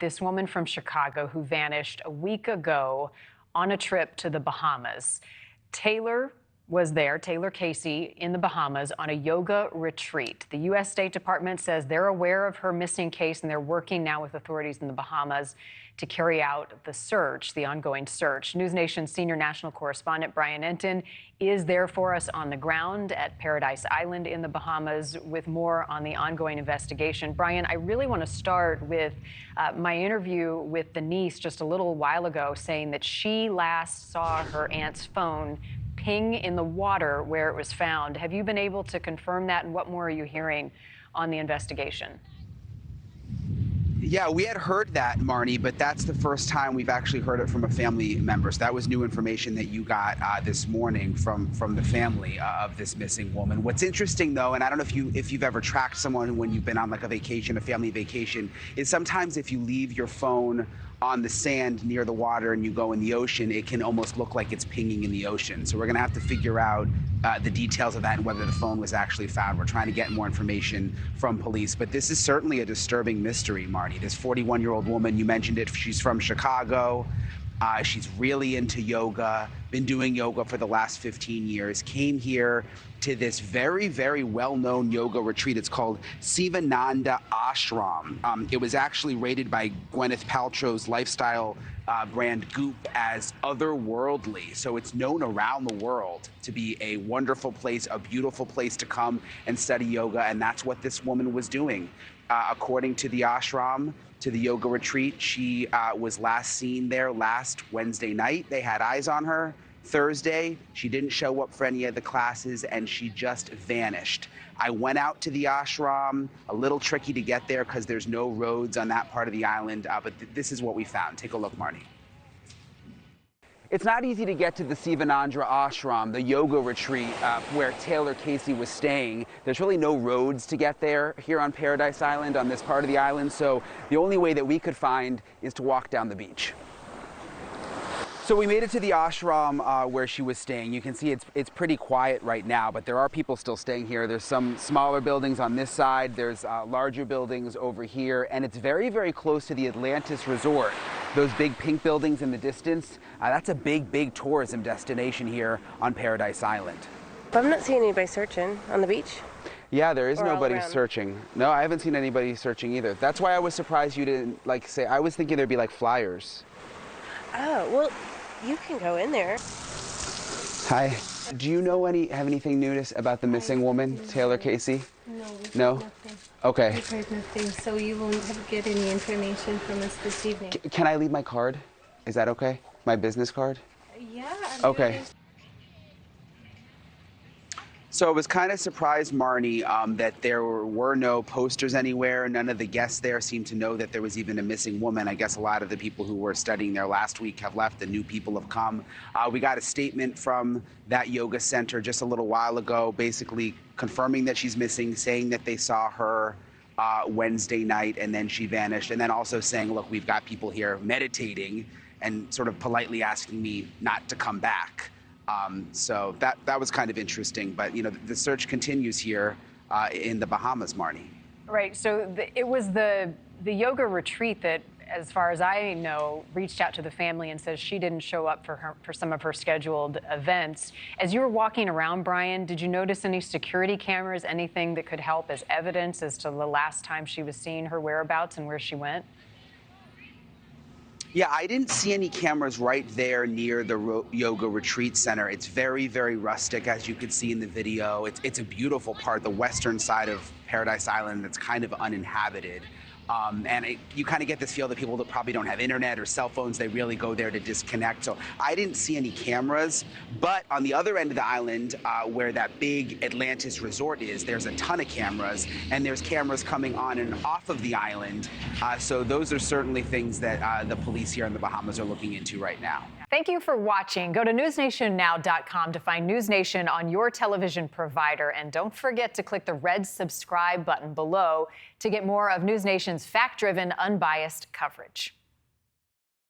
this woman from Chicago who vanished a week ago on a trip to the Bahamas. Taylor was there, Taylor Casey, in the Bahamas on a yoga retreat. The U.S. State Department says they're aware of her missing case, and they're working now with authorities in the Bahamas to carry out the search, the ongoing search. NewsNation senior national correspondent Brian Enton is there for us on the ground at Paradise Island in the Bahamas with more on the ongoing investigation. Brian, I really want to start with my interview with the niece just a little while ago, saying that she last saw her aunt's phone ping in the water where it was found. Have you been able to confirm that, and what more are you hearing on the investigation? Yeah, we had heard that, Marni, but that's the first time we've actually heard it from a family member. So that was new information that you got this morning from the family of this missing woman. What's interesting, though, and I don't know if you've ever tracked someone when you've been on like a vacation, a family vacation, is sometimes if you leave your phone on the sand near the water and you go in the ocean, it can almost look like it's pinging in the ocean. So we're going to have to figure out the details of that and whether the phone was actually found. We're trying to get more information from police, but this is certainly a disturbing mystery, Marni. This 41-year-old woman, you mentioned it, she's from Chicago. She's really into yoga, been doing yoga for the last 15 years, came here to this very, very well-known yoga retreat. It's called Sivananda Ashram. It was actually rated by Gwyneth Paltrow's lifestyle brand Goop as otherworldly. So it's known around the world to be a wonderful place, a beautiful place to come and study yoga, and that's what this woman was doing. According to the ashram, to the yoga retreat, she was last seen there last Wednesday night. They had eyes on her. Thursday, she didn't show up for any of the classes, and she just vanished. I went out to the ashram, a little tricky to get there because there's no roads on that part of the island, but this is what we found. Take a look, Marni. It's not easy to get to the Sivananda Ashram, the yoga retreat where Taylor Casey was staying. There's really no roads to get there here on Paradise Island, on this part of the island, so the only way that we could find is to walk down the beach. So we made it to the ashram where she was staying. You can see it's pretty quiet right now, but there are people still staying here. There's some smaller buildings on this side. There's larger buildings over here, and it's very, very close to the Atlantis Resort. Those big pink buildings in the distance, that's a big, big tourism destination here on Paradise Island. But I'm not seeing anybody searching on the beach. Yeah, there is nobody searching. No, I haven't seen anybody searching either. That's why I was surprised you didn't say, I was thinking there'd be like flyers. Oh, well, you can go in there. Hi. Do you know have anything new about the missing woman, Taylor Casey? No. Nothing. Okay. We've heard nothing, so you won't get any information from us this evening. Can I leave my card? Is that okay? My business card? Yeah. Okay. So I was kind of surprised, Marni, that there were no posters anywhere. None of the guests there seemed to know that there was even a missing woman. I guess a lot of the people who were studying there last week have left. The new people have come. We got a statement from that yoga center just a little while ago, basically confirming that she's missing, saying that they saw her Wednesday night and then she vanished, and then also saying, look, we've got people here meditating and sort of politely asking me not to come back. So that was kind of interesting, but you know, the search continues here in the Bahamas, Marni. Right. So it was the yoga retreat that, as far as I know, reached out to the family and says she didn't show up for some of her scheduled events. As you were walking around, Brian, did you notice any security cameras, anything that could help as evidence as to the last time she was seen, her whereabouts, and where she went? Yeah, I didn't see any cameras right there near the yoga retreat center. It's very, very rustic, as you could see in the video. It's a beautiful part, the western side of Paradise Island that's kind of uninhabited. You kind of get this feel that people that probably don't have internet or cell phones, they really go there to disconnect. So I didn't see any cameras, but on the other end of the island, where that big Atlantis Resort is, there's a ton of cameras, and there's cameras coming on and off of the island. So those are certainly things that the police here in the Bahamas are looking into right now. Thank you for watching. Go to newsnationnow.com to find NewsNation on your television provider. And don't forget to click the red subscribe button below to get more of NewsNation's fact-driven, unbiased coverage.